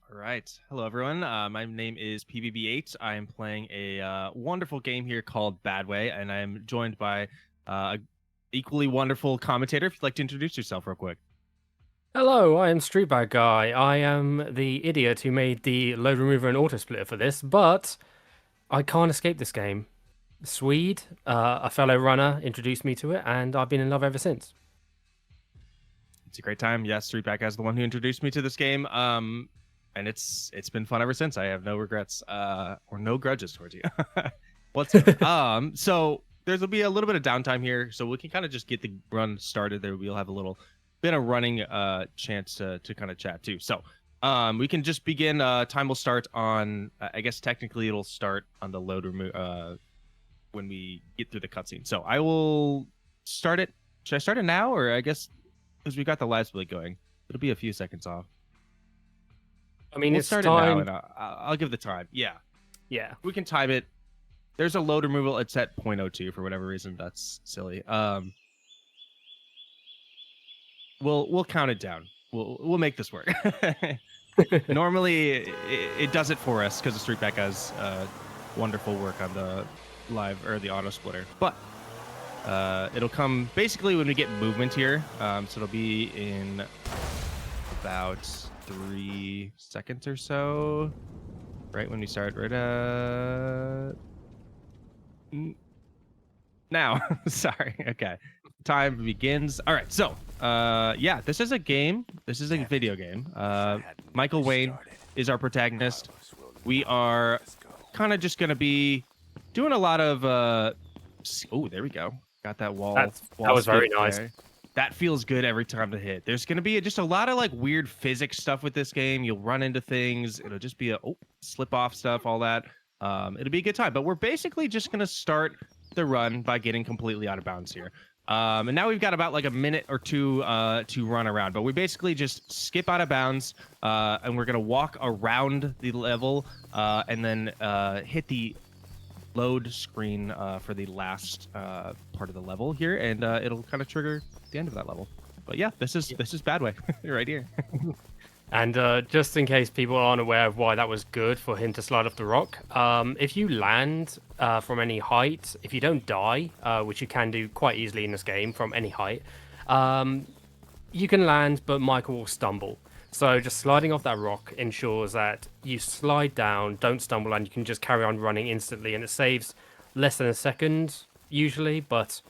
All right. Hello, everyone. My name is pbb8. I am playing a wonderful game here called Bad Way, and I am joined by a equally wonderful commentator. If you'd like to introduce yourself real quick. Hello, I am Street Bag Guy. I am the idiot who made the load remover and auto splitter for this, but I can't escape this game. Swede, a fellow runner, introduced me to it, and I've been in love ever since. It's a great time. Yes, Streetback is the one who introduced me to this game. And it's been fun ever since. I have no regrets or no grudges towards you whatsoever. So there'll be a little bit of downtime here, so we can kind of just get the run started. There, we'll have a little bit of running chance to kind of chat too. So we can just begin. Time will start on. I guess technically it'll start on the load remove when we get through the cutscene. So I will start it. Should I start it now, or I guess because we got the live split going, it'll be a few seconds off. I mean, We'll it's start it now, time. and I'll give the time. Yeah, Yeah. we can time it. There's a load removal. It's at 0.02 for whatever reason. That's silly. We'll count it down. We'll make this work. Normally, it does it for us because the Streetback has wonderful work on the live or the auto splitter. But it'll come basically when we get movement here. So it'll be in about 3 seconds or so, right when we start. Right now. Sorry. Okay. Time begins. All right. So yeah, this is a game. This is a video game. Michael Wayne is our protagonist. We are kind of just gonna be doing a lot of oh, there we go. Got that wall. That was very nice. There. That feels good every time to hit. There's gonna be just a lot of like weird physics stuff with this game. You'll run into things. It'll just be a slip off stuff, all that. It'll be a good time. But we're basically just gonna start the run by getting completely out of bounds here. And now we've got about like a minute or two to run around, but we basically just skip out of bounds, and we're gonna walk around the level, and then hit the load screen for the last part of the level here, and it'll kind of trigger the end of that level. But yeah, this is Bad Way right here. And just in case people aren't aware of why that was good for him to slide off the rock, if you land from any height, if you don't die, which you can do quite easily in this game from any height, you can land, but Michael will stumble. So just sliding off that rock ensures that you slide down, don't stumble, and you can just carry on running instantly. And it saves less than a second usually, but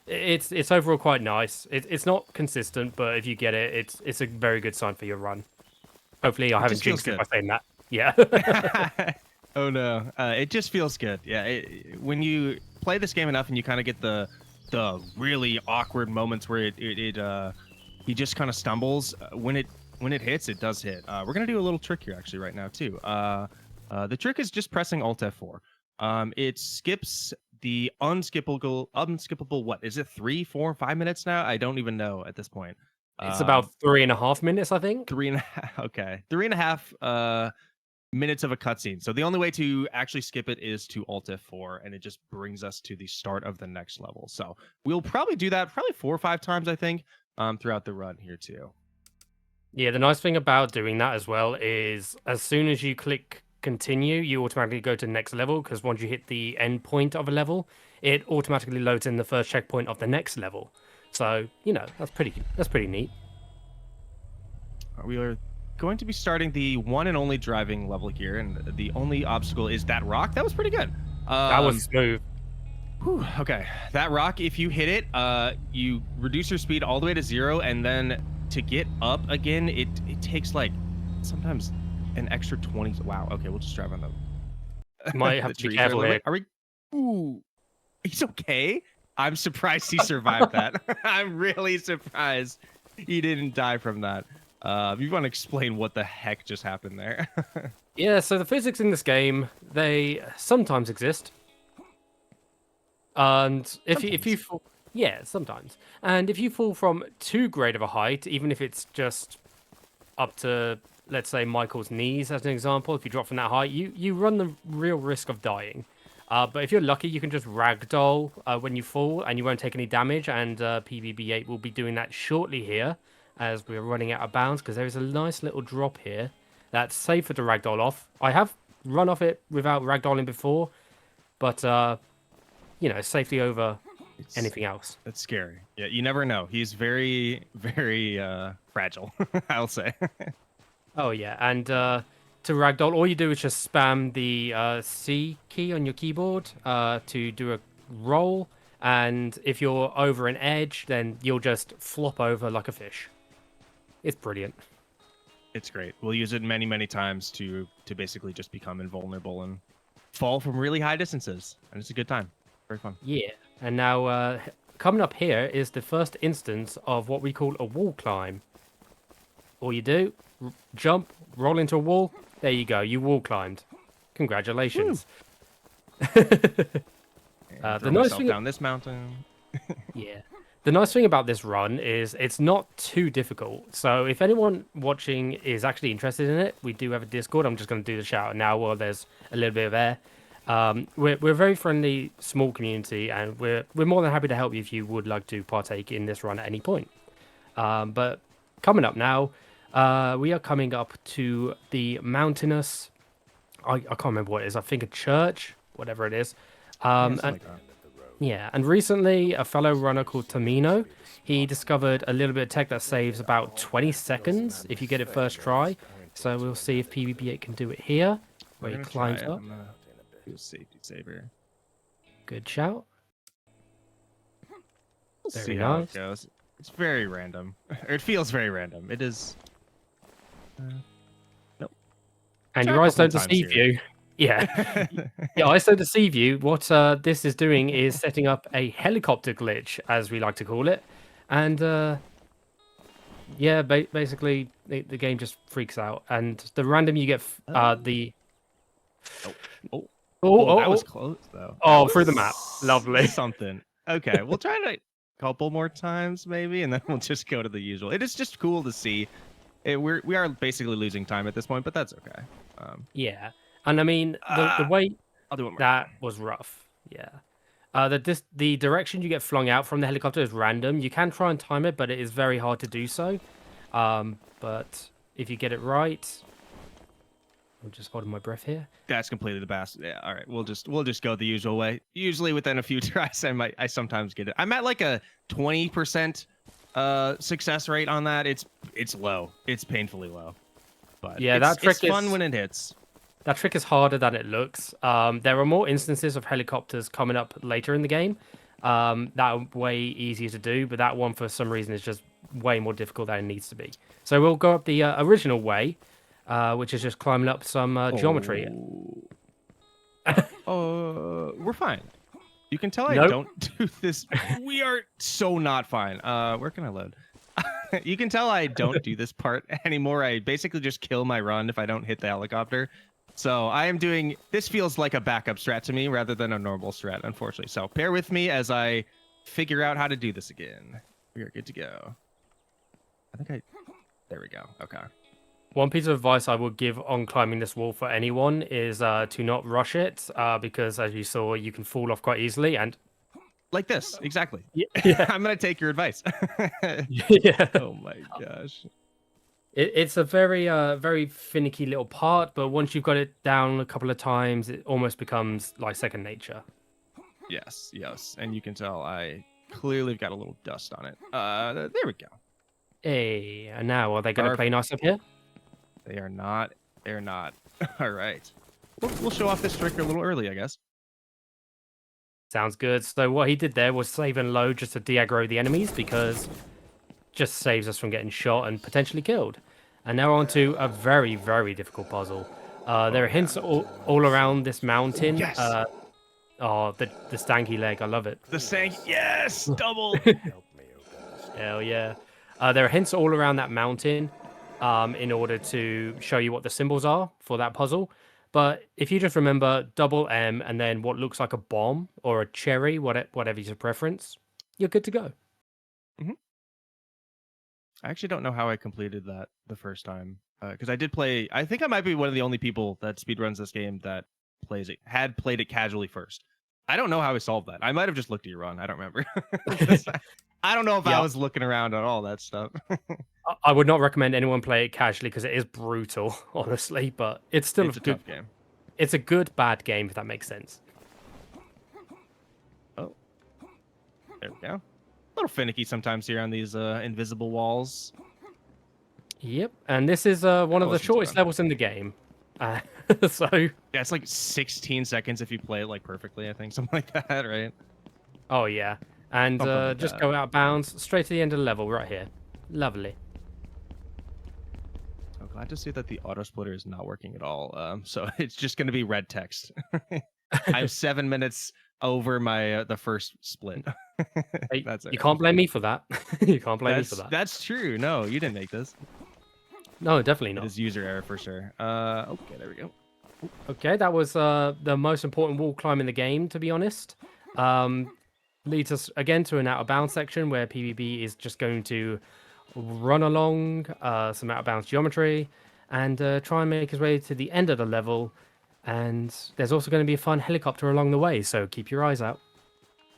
it's overall quite nice. It's not consistent, but if you get it, it's a very good sign for your run. Hopefully, I haven't jinxed it by saying that. Yeah. Oh no, it just feels good. Yeah, when you play this game enough and you kind of get the really awkward moments where he just kind of stumbles. When it hits, it does hit. We're gonna do a little trick here actually right now too. The trick is just pressing Alt F4. It skips the unskippable. What is it? 3, 4, 5 minutes now? I don't even know at this point. It's about 3.5 minutes, I think. 3.5. Okay, 3.5 minutes of a cutscene. So the only way to actually skip it is to Alt F4, and it just brings us to the start of the next level. So we'll probably do that 4 or 5 times, I think, throughout the run here too. Yeah, the nice thing about doing that as well is as soon as you click continue, you automatically go to the next level, because once you hit the end point of a level, it automatically loads in the first checkpoint of the next level. So, that's pretty neat. We are going to be starting the one and only driving level here, and the only obstacle is that rock. That was pretty good. That was smooth. Whew, okay, that rock, if you hit it, you reduce your speed all the way to 0, and then to get up again, it takes like sometimes an extra 20. Wow. Okay, we'll just drive on them. Might have to be careful here. Are we? Ooh, he's okay. I'm surprised he survived that. I'm really surprised he didn't die from that. You want to explain what the heck just happened there? Yeah, so the physics in this game, they sometimes exist. And if you fall, yeah, sometimes. And if you fall from too great of a height, even if it's just up to, let's say, Michael's knees as an example, if you drop from that height, you run the real risk of dying. But if you're lucky, you can just ragdoll when you fall, and you won't take any damage. And pbb8 will be doing that shortly here, as we're running out of bounds, because there is a nice little drop here that's safer to ragdoll off. I have run off it without ragdolling before, but safety over It's anything else. It's scary. Yeah, you never know. He's very, very fragile, I'll say. Oh yeah, and to ragdoll, all you do is just spam the C key on your keyboard to do a roll, and if you're over an edge, then you'll just flop over like a fish. It's brilliant. It's great. We'll use it many, many times to basically just become invulnerable and fall from really high distances, and it's a good time. Very fun. Yeah, and now coming up here is the first instance of what we call a wall climb. All you do, jump, roll into a wall. There you go. You wall climbed. Congratulations. And throw the nice myself thing, down this mountain. yeah. The nice thing about this run is it's not too difficult. So if anyone watching is actually interested in it, we do have a Discord. I'm just going to do the shout out now while there's a little bit of air. We're a very friendly, small community, and we're more than happy to help you if you would like to partake in this run at any point. But coming up now, we are coming up to the mountainous. I can't remember what it is. I think a church, whatever it is. Something And like that. yeah, and recently a fellow runner called Tamino, he discovered a little bit of tech that saves about 20 seconds if you get it first try. So we'll see if pbb8 can do it here, We're where he gonna try climbs it. up. I'm gonna do a safety saver. Good shout. We'll Very see how it nice. goes. It's very random. Or it feels very random. It is. Nope. And Try your a eyes couple don't times deceive here. you. Yeah. Yeah, eyes don't deceive you. What this is doing is setting up a helicopter glitch, as we like to call it. And yeah, basically the game just freaks out. And the random you get the Oh, oh, oh, oh, that oh, was oh, close though. oh, That through the map. was Lovely. something. Okay, we'll try it a couple more times maybe, and then we'll just go to the usual. It is just cool to see. We are basically losing time at this point, but that's okay. Yeah. And I mean the way I'll do one more. that was rough. Yeah. The direction you get flung out from the helicopter is random. You can try and time it, but it is very hard to do so. But if you get it right, I'm just holding my breath here. That's completely the best. Yeah. All right. We'll just go the usual way. Usually within a few tries, I sometimes get it. I'm at like a 20% success rate on that. It's low. It's painfully low. But Yeah, it's fun when it hits. That trick is harder than it looks. There are more instances of helicopters coming up later in the game. That are way easier to do, but that one for some reason is just way more difficult than it needs to be. So we'll go up the original way, which is just climbing up some geometry. We're fine. You can tell I Nope. don't do this. We are so not fine. Where can I load? You can tell I don't do this part anymore. I basically just kill my run if I don't hit the helicopter. So I am doing, this feels like a backup strat to me rather than a normal strat, unfortunately. So bear with me as I figure out how to do this again. We are good to go. There we go. Okay. One piece of advice I would give on climbing this wall for anyone is to not rush it, because as you saw, you can fall off quite easily. And Like this, exactly. yeah, I'm gonna take your advice. yeah. Oh my gosh. It's a very very finicky little part, but once you've got it down a couple of times, it almost becomes like second nature. Yes, yes. And you can tell I clearly got a little dust on it. There we go. Hey, and now are they going to play nice up here? They are not. They're not. All right. We'll show off this trick a little early, I guess. Sounds good. So what he did there was save and load just to de-aggro the enemies, because just saves us from getting shot and potentially killed. And now on to a very, very difficult puzzle. There are hints all around this mountain. Yes. Oh, the stanky leg. I love it. The sank. Yes. Double. Hell yeah. There are hints all around that mountain in order to show you what the symbols are for that puzzle. But if you just remember double M and then what looks like a bomb or a cherry, whatever your preference, you're good to go. Mm-hmm. I actually don't know how I completed that the first time, because I did play. I think I might be one of the only people that speedruns this game that had played it casually first. I don't know how I solved that. I might have just looked at you wrong. I don't remember. I don't know if I Yeah, was looking around at all that stuff. I would not recommend anyone play it casually because it is brutal, honestly. But it's still a It's a good. tough game. It's a good bad game if that makes sense. Oh, there we go. A little finicky sometimes here on these invisible walls. Yep, and this is one of the wasn't too shortest bad. levels in the game. Uh, so, Yeah, it's like 16 seconds if you play it like perfectly. I think something like that, right? oh yeah, and Something like just that. go out of bounds straight to the end of the level right here. Lovely. I'm glad to see that the auto splitter is not working at all. So it's just going to be red text. I'm 7 minutes over my the first split. Hey, That's you it. can't blame me for that. You can't blame me for that. That's true. No, you didn't make this. No, definitely It not. is user error for sure. Okay, there we go. Okay, that was the most important wall climb in the game, to be honest. Leads us again to an out of bounds section where PvB is just going to run along some out of bounds geometry and try and make his way to the end of the level. And there's also going to be a fun helicopter along the way, so keep your eyes out.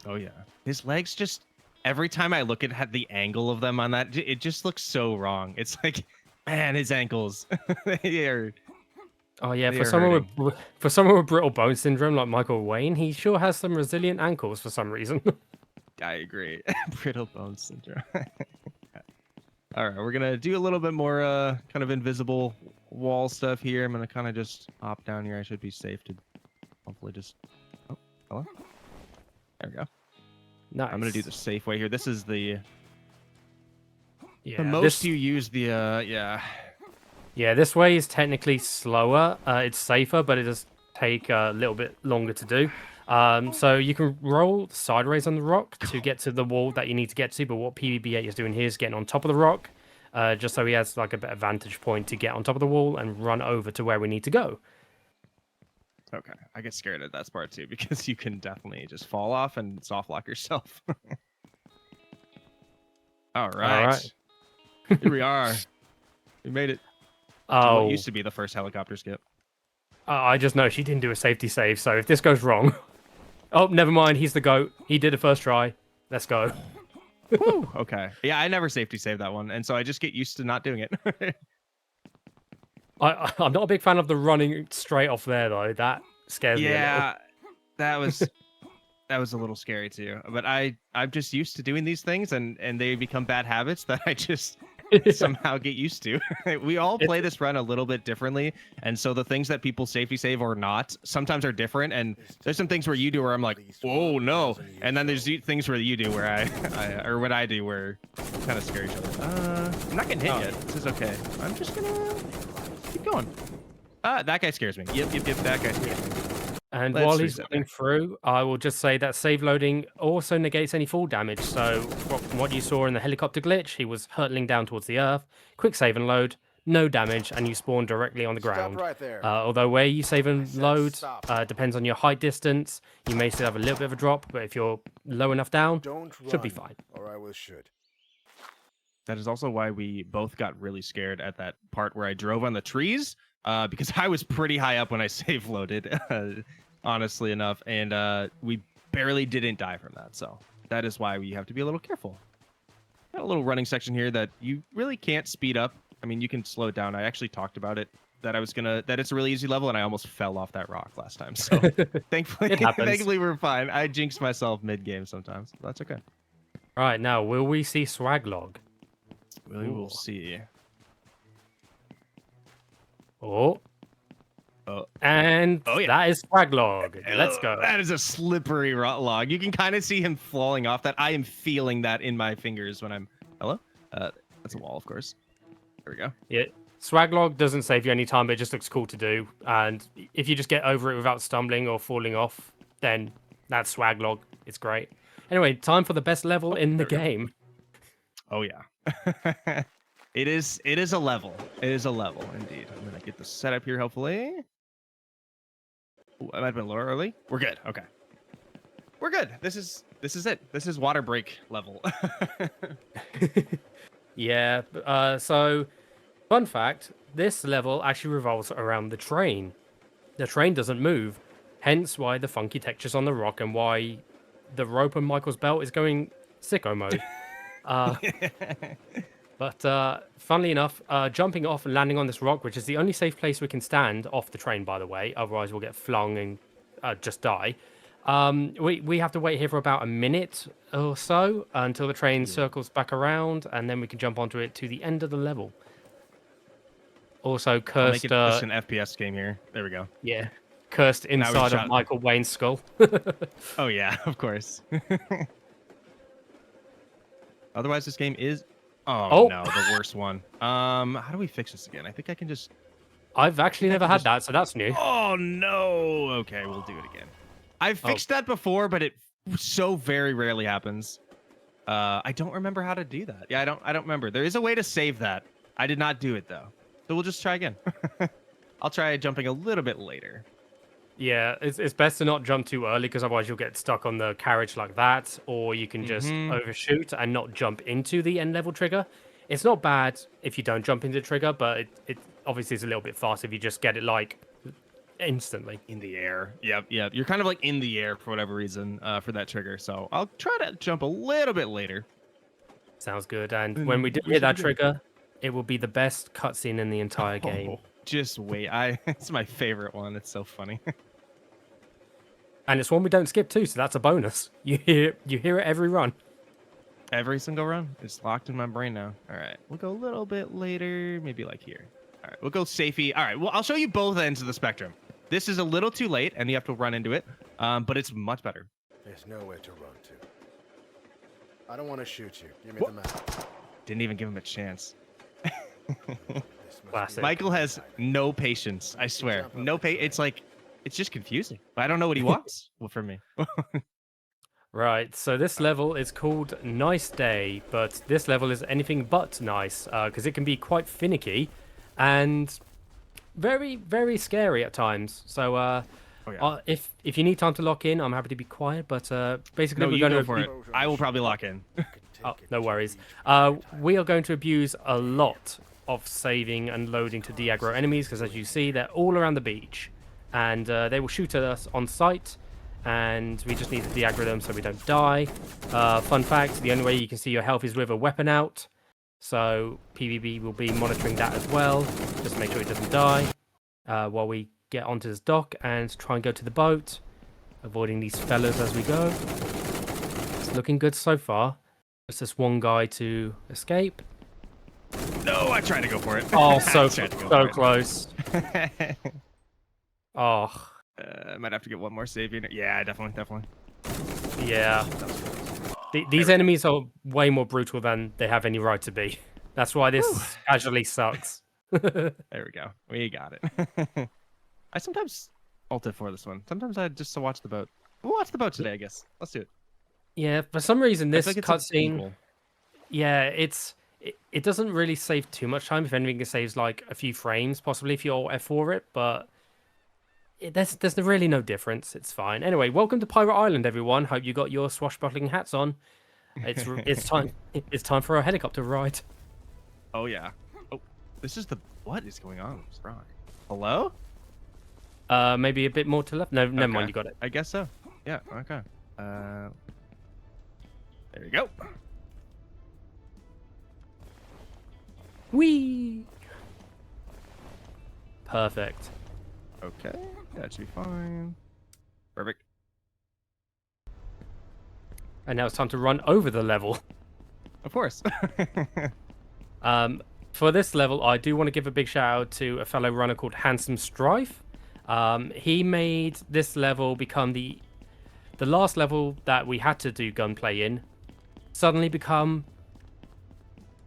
Oh yeah, his legs just every time I look at the angle of them on that, it just looks so wrong. It's like, man, his ankles. they are Oh yeah, they for are someone hurting. with for someone with brittle bone syndrome like Michael Wayne, he sure has some resilient ankles for some reason. I agree. Brittle bone syndrome. All right, we're gonna do a little bit more kind of invisible wall stuff here. I'm gonna kind of just hop down here. I should be safe to hopefully just. Oh, hello. There we go. Nice. I'm gonna do the safe way here. This is the Yeah, most this, you use the yeah. yeah, this way is technically slower. It's safer, but it does take a little bit longer to do. So you can roll sideways on the rock to get to the wall that you need to get to. But what pbb8 is doing here is getting on top of the rock, just so he has like a better vantage point to get on top of the wall and run over to where we need to go. Okay, I get scared at that part too because you can definitely just fall off and soft lock yourself. All right. All right. Here we are. We made it to Oh, what used to be the first helicopter skip. I just know she didn't do a safety save. So if this goes wrong, oh, never mind. He's the goat. He did it first try. Let's go. Woo, okay. Yeah, I never safety saved that one, and so I just get used to not doing it. I'm not a big fan of the running straight off there though. That scares me a little. Yeah, that was a little scary too. But I'm just used to doing these things, and they become bad habits that I just somehow get used to. We all play this run a little bit differently, and so the things that people safety save or not sometimes are different. And there's some things where you do where I'm like, oh no, and then there's things where you do where I or what I do where kind of scare each other. I'm not getting hit yet. This is okay. I'm just gonna keep going. That guy scares me. Yep. That guy scares me. And Let's while he's reset running through, I will just say that save loading also negates any fall damage. So from what you saw in the helicopter glitch, he was hurtling down towards the earth. Quick save and load, no damage, and you spawn directly on the ground. Right there. Although where you save and load stop. depends on your height distance. You may still have a little bit of a drop, but if you're low enough down, Don't should be run, fine. or I will shoot. That is also why we both got really scared at that part where I drove on the trees, because I was pretty high up when I save loaded, honestly enough, and we barely didn't die from that. So that is why we have to be a little careful. Got a little running section here that you really can't speed up. I mean, you can slow it down. I actually talked about it that it's a really easy level, and I almost fell off that rock last time. So thankfully, It happens. thankfully we're fine. I jinx myself mid-game sometimes. That's okay. Right, now, will we see swag log? We will Ooh. see. Oh. Oh. And Oh, yeah. that is swag log. Let's go. That is a slippery log. You can kind of see him falling off that. I am feeling that in my fingers when I'm. Hello? That's a wall, of course. There we go. Yeah. Swag log doesn't save you any time, but it just looks cool to do. And if you just get over it without stumbling or falling off, then that's swag log. It's great. Anyway, time for the best level in the game. Oh yeah. It is a level. It is a level indeed. I'm gonna get the setup here, hopefully. Ooh, I might have been a little early. We're good. Okay. We're good. This is it. This is water break level. Yeah. So, fun fact: this level actually revolves around the train. The train doesn't move. Hence why the funky textures on the rock and why the rope on Michael's belt is going sicko mode. But funnily enough, jumping off and landing on this rock, which is the only safe place we can stand off the train, by the way, otherwise we'll get flung and just die. We have to wait here for about a minute or so until the train circles back around, and then we can jump onto it to the end of the level. Also, I'll make cursed. it just an FPS game here. There we go. Yeah, cursed inside of Michael Wayne's skull. Oh yeah, of course. Otherwise, this game is. Oh no, the worst one. How do we fix this again? I think I can just. I've actually never had that, so that's new. Oh no. Okay, we'll do it again. I've fixed that before, but it so very rarely happens. I don't remember how to do that. Yeah, I don't remember. There is a way to save that. I did not do it though. So we'll just try again. I'll try jumping a little bit later. Yeah, it's best to not jump too early because otherwise you'll get stuck on the carriage like that, or you can just overshoot and not jump into the end level trigger. It's not bad if you don't jump into the trigger, but it obviously is a little bit faster if you just get it like instantly. In the air. Yep. You're kind of like in the air for whatever reason for that trigger. So I'll try to jump a little bit later. Sounds good. And when we do hit that trigger, it will be the best cutscene in the entire game. Just wait. It's my favorite one. It's so funny. And it's one we don't skip too, so that's a bonus. You hear it every run. Every single run. It's locked in my brain now. All right. We'll go a little bit later. Maybe like here. All right. We'll go safety. All right. Well, I'll show you both ends of the spectrum. This is a little too late, and you have to run into it. But it's much better. There's nowhere to run to. I don't want to shoot you. Give me the map. Didn't even give him a chance. Classic. Michael has no patience. I swear. No It's like, it's just confusing. I don't know what he wants from me. Right, so this level is called Nice Day, but this level is anything but nice because it can be quite finicky and very, very scary at times. So if you need time to lock in, I'm happy to be quiet, but basically we're going to for it. I will probably lock in. Oh, no worries. We are going to abuse a lot of saving and loading to de-aggro enemies because, as you see, they're all around the beach, and they will shoot at us on sight, and we just need to de-aggro them so we don't die. Fun fact, the only way you can see your health is with a weapon out, so PBB will be monitoring that as well, just to make sure it doesn't die, while we get onto this dock and try and go to the boat, avoiding these fellas as we go. It's looking good so far. There's this one guy to escape. No, I tried to go for it. Oh, so close. Oh. I might have to get one more save unit. Yeah, definitely. Yeah. These enemies are way more brutal than they have any right to be. That's why this casually sucks. There we go. We got it. I sometimes ulted for this one. Sometimes I just watch the boat. We'll watch the boat today, I guess. Let's do it. Yeah, for some reason this like cutscene, it doesn't really save too much time. If anything, it saves like a few frames, possibly if you're F4 it, but there's really no difference. It's fine. Anyway, welcome to Pirate Island, everyone. Hope you got your swashbuckling hats on. It's time for a helicopter ride. Oh yeah. Oh, this is what is going on? What's wrong? Hello? Maybe a bit more to left. No, never mind. You got it. I guess so. Yeah. Okay. There you go. Whee! Perfect. Okay, that should be fine. Perfect. And now it's time to run over the level. Of course. For this level, I do want to give a big shout out to a fellow runner called Handsome Strife. He made this level become the last level that we had to do gunplay in. Suddenly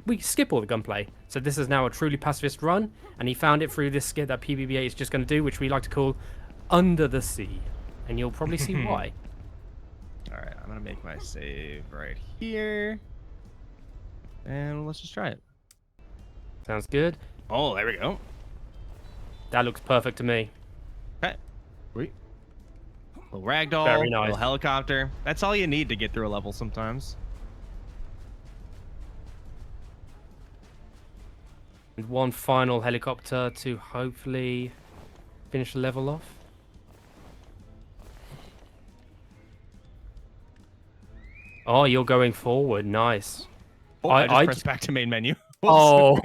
we skip all the gunplay. So this is now a truly pacifist run, and he found it through this skit that pbb8 is just going to do, which we like to call Under the Sea. And you'll probably see why. All right, I'm going to make my save right here. And let's just try it. Sounds good. Oh, there we go. That looks perfect to me. Okay. Sweet. Little ragdoll, Very nice. little helicopter. That's all you need to get through a level sometimes. And one final helicopter to hopefully finish the level off. Oh, you're going forward. Nice. Oh, I just pressed back to main menu. Oh.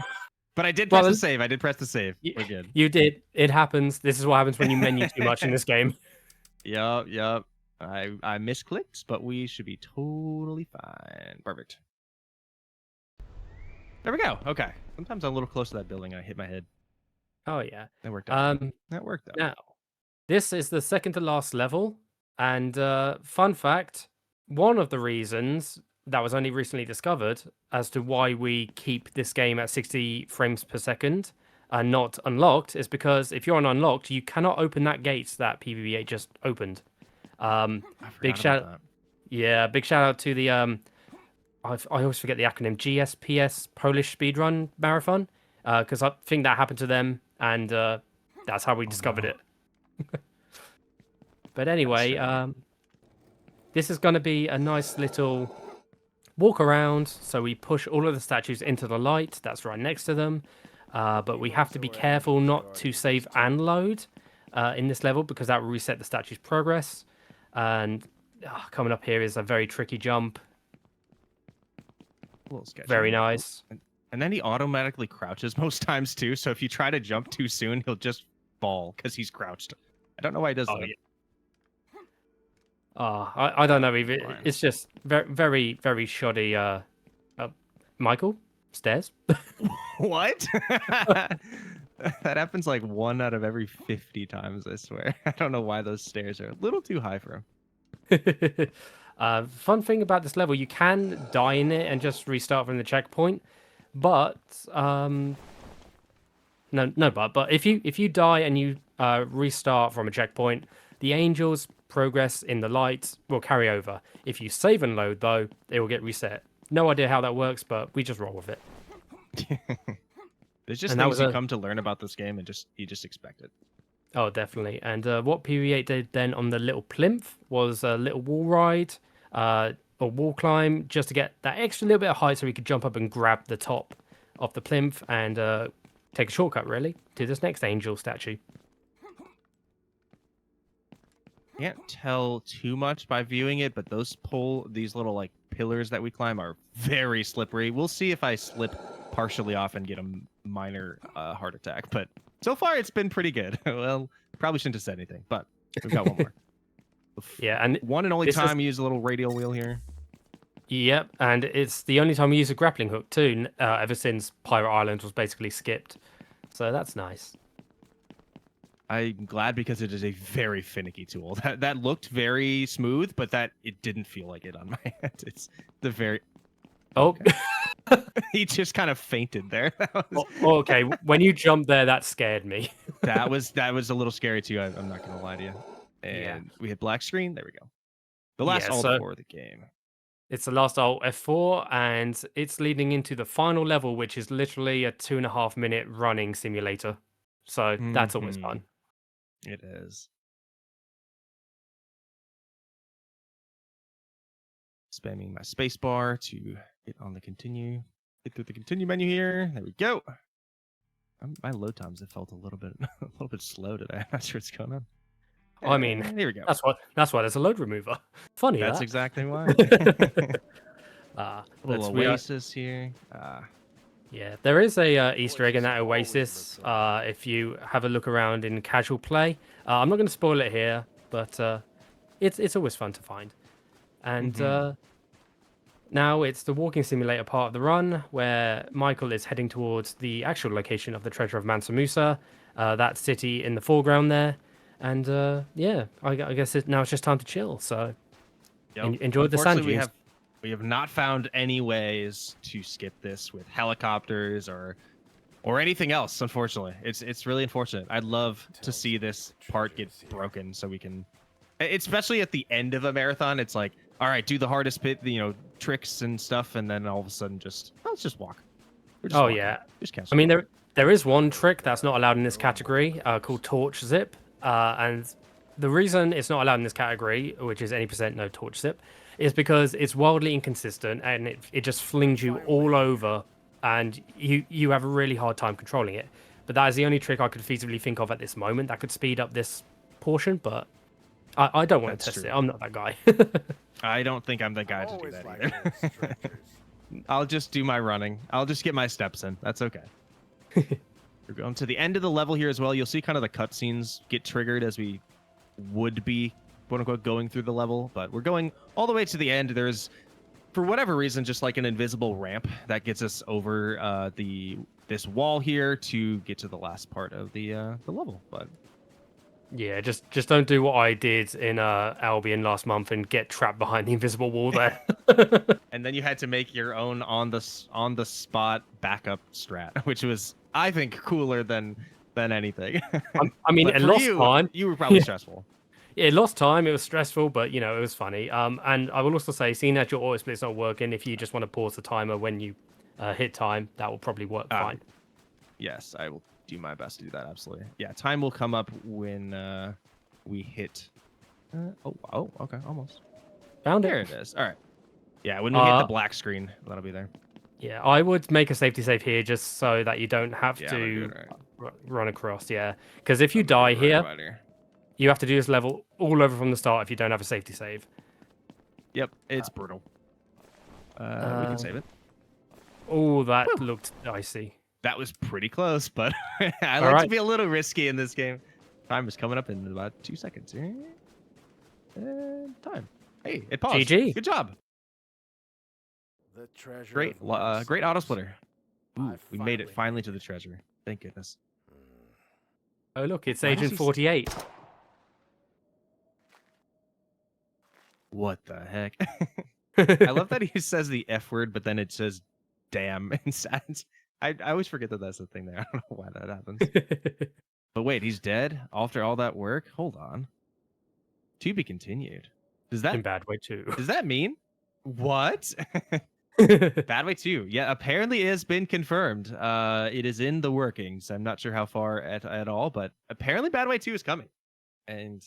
But I did press Well, the save. I did press the save. We're good. You did. It happens. This is what happens when you menu too much in this game. Yup. I misclicked, but we should be totally fine. Perfect. There we go. Okay. Sometimes I'm a little close to that building and I hit my head. Oh yeah. That worked out. That worked out. Now, this is the second to last level, and fun fact: one of the reasons that was only recently discovered as to why we keep this game at 60 frames per second and not unlocked is because if you're on unlocked, you cannot open that gate that pbb8 just opened. Big shout out to the I always forget the acronym, GSPS Polish Speedrun Marathon, because I think that happened to them, and that's how we discovered it. But anyway, this is going to be a nice little walk around. So we push all of the statues into the light that's right next to them, but we have to be careful not to save and load in this level because that will reset the statue's progress. And coming up here is a very tricky jump. A little sketchy. Very nice. And then he automatically crouches most times too. So if you try to jump too soon, he'll just fall because he's crouched. I don't know why he does that. Yeah. I don't know either. It's just very, very, very shoddy. Michael, stairs. What? That happens like 1 out of every 50 times, I swear. I don't know why those stairs are a little too high for him. Fun thing about this level, you can die in it and just restart from the checkpoint, but but if you die and you restart from a checkpoint, the angels progress in the light will carry over. If you save and load though, it will get reset. No idea how that works, but we just roll with it. There's just things you come to learn about this game and you just expect it. Oh, definitely. And what pbb8 did then on the little plinth was a little wall ride, or wall climb, just to get that extra little bit of height so we could jump up and grab the top of the plinth and take a shortcut, really, to this next angel statue. Can't tell too much by viewing it, but these little like pillars that we climb are very slippery. We'll see if I slip partially off and get a minor heart attack, but so far it's been pretty good. Well, probably shouldn't have said anything, but we've got one more. Yeah, and one and only time we use a little radial wheel here. Yep, and it's the only time we use a grappling hook too, ever since Pirate Island was basically skipped. So that's nice. I'm glad because it is a very finicky tool. That looked very smooth, but it didn't feel like it on my head. It's the very... Oh. He just kind of fainted there. Okay, when you jumped there, that scared me. that was a little scary too. I'm not going to lie to you. And we hit black screen. There we go. The last alt for the game. It's the last alt F4, and it's leading into the final level, which is literally a 2.5 minute running simulator. So that's always fun. It is. Spamming my space bar to get on the continue. Get through the continue menu here. There we go. My load times have felt a little bit slow today. I'm not sure what's going on. I mean, here we go. That's why there's a load remover. Funny. That's exactly why. Little oasis here. Yeah, there is a Easter egg in that oasis. If you have a look around in casual play, I'm not going to spoil it here, but it's always fun to find. And now it's the walking simulator part of the run, where Michael is heading towards the actual location of the treasure of Mansa Musa, that city in the foreground there. And I guess now it's just time to chill. So enjoy the sand dunes. We have not found any ways to skip this with helicopters or anything else, unfortunately. It's really unfortunate. I'd love to see this part get broken so we can, especially at the end of a marathon, it's like, all right, do the hardest bit, tricks and stuff, and then all of a sudden let's just walk. Yeah. I mean, there is one trick that's not allowed in this category called torch zip. And the reason it's not allowed in this category, which is any percent no torch zip, is because it's wildly inconsistent and it just flings you all over and you have a really hard time controlling it. But that is the only trick I could feasibly think of at this moment that could speed up this portion, but I don't want to That's test true. it. I'm not that guy. I don't think I'm the guy I've to do always that liked either. old strangers. I'll just do my running. I'll just get my steps in. That's okay. We're going to the end of the level here as well. You'll see kind of the cutscenes get triggered as we would be, quote unquote, going through the level, but we're going all the way to the end. There's, for whatever reason, just like an invisible ramp that gets us over this wall here to get to the last part of the level. But Yeah, just don't do what I did in Albion last month and get trapped behind the invisible wall there. and then you had to make your own on the spot backup strat, which was, I think, cooler than anything. I mean, But it for lost you, time. you were probably Yeah. stressful. It lost time. It was stressful, but you know, it was funny. And I will also say, seeing that your auto split's not working, if you just want to pause the timer when you hit time, that will probably work fine. Yes, I will do my best to do that. Absolutely. Yeah, time will come up when we hit. Oh, okay, almost. Found There it. it is. All right. Yeah, when we hit the black screen, that'll be there. Yeah, I would make a safety save here just so that you don't have Yeah, I'm gonna do to it right. run across. Yeah, because if you I'm gonna die do it right here, about here. you have to do this level all over from the start if you don't have a safety save. Yep, it's brutal. We can save it. Oh, that Whew. looked dicey. That was pretty close, but I All like to right. be a little risky in this game. Time is coming up in about 2 seconds here. Time. Hey, it paused. GG. Good job. The treasure. Great, of my great auto sons. splitter. Ooh, I we made it finally finally made to the it. treasure. Thank goodness. Oh, look, it's Why does Agent he 48. What the heck? I love that he says the F word, but then it says damn inside. I always forget that that's the thing there. I don't know why that happens. But wait, he's dead after all that work? Hold on. To be continued. Does In that bad way too. does that mean what? Bad Way 2. Yeah, apparently it has been confirmed. It is in the workings. I'm not sure how far at all, but apparently Bad Way 2 is coming. And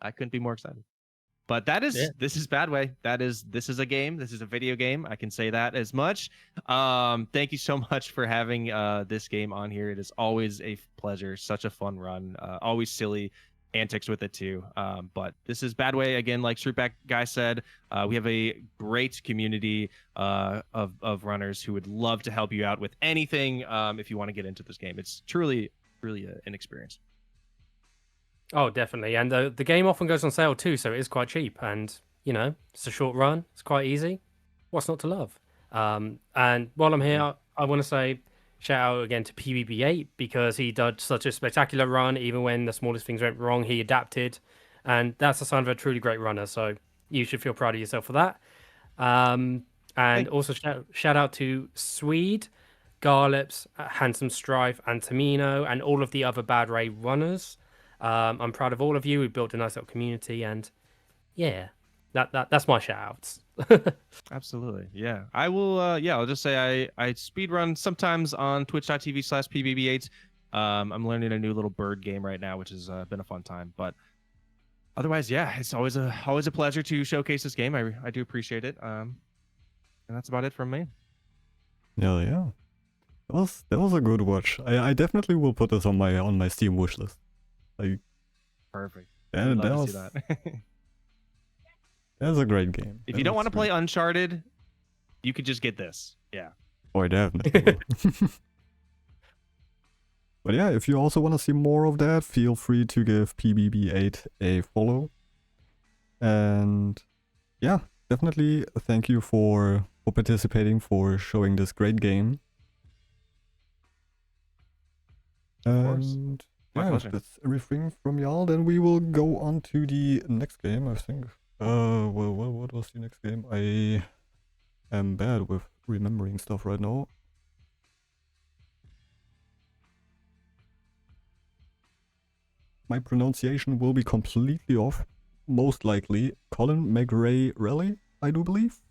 I couldn't be more excited. But this is Bad Way. This is a game. This is a video game. I can say that as much. Thank you so much for having this game on here. It is always a pleasure. Such a fun run. Always silly antics with it too. But this is Bad Way again. Like Streetback Guy said, we have a great community of runners who would love to help you out with anything if you want to get into this game. It's truly an experience. Oh, definitely. And the game often goes on sale too, so it is quite cheap. And, you know, it's a short run. It's quite easy. What's not to love? And while I'm here, I want to say shout out again to pbb8 because he did such a spectacular run. Even when the smallest things went wrong, he adapted. And that's a sign of a truly great runner. So you should feel proud of yourself for that. And also shout out to Swede, Garlips, Handsome Strife, and Tamino, and all of the other Bad Ray runners. I'm proud of all of you. We built a nice little community, and yeah, that's my shout outs. Absolutely. Yeah. I will I'll just say I speed run sometimes on twitch.tv/pbb8. I'm learning a new little bird game right now, which has been a fun time. But otherwise, yeah, it's always a pleasure to showcase this game. I do appreciate it. And that's about it from me. Yeah. That was a good watch. I definitely will put this on my Steam wish list. Like, Perfect. that I'd love was to see that. that's a great game. If That you don't was want to play Uncharted, you could just get this. Yeah. Oh, I definitely will. But yeah, if you also want to see more of that, feel free to give pbb8 a follow. And yeah, definitely thank you for participating, for showing this great game. Of course. And My yeah, pleasure. that's everything from y'all. Then we will go on to the next game, I think. What was the next game? I am bad with remembering stuff right now. My pronunciation will be completely off. Most likely, Colin McRae Raleigh, I do believe.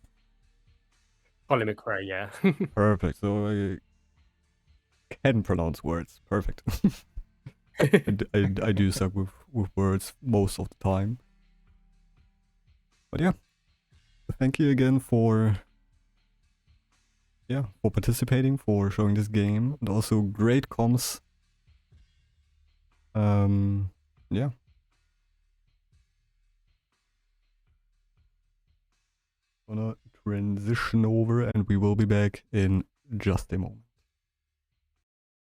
Colin McRae, yeah. Perfect. So I can pronounce words. Perfect. I do suck with words most of the time. But yeah. Thank you again for participating, for showing this game, and also great comms. Yeah. gonna transition over and we will be back in just a moment.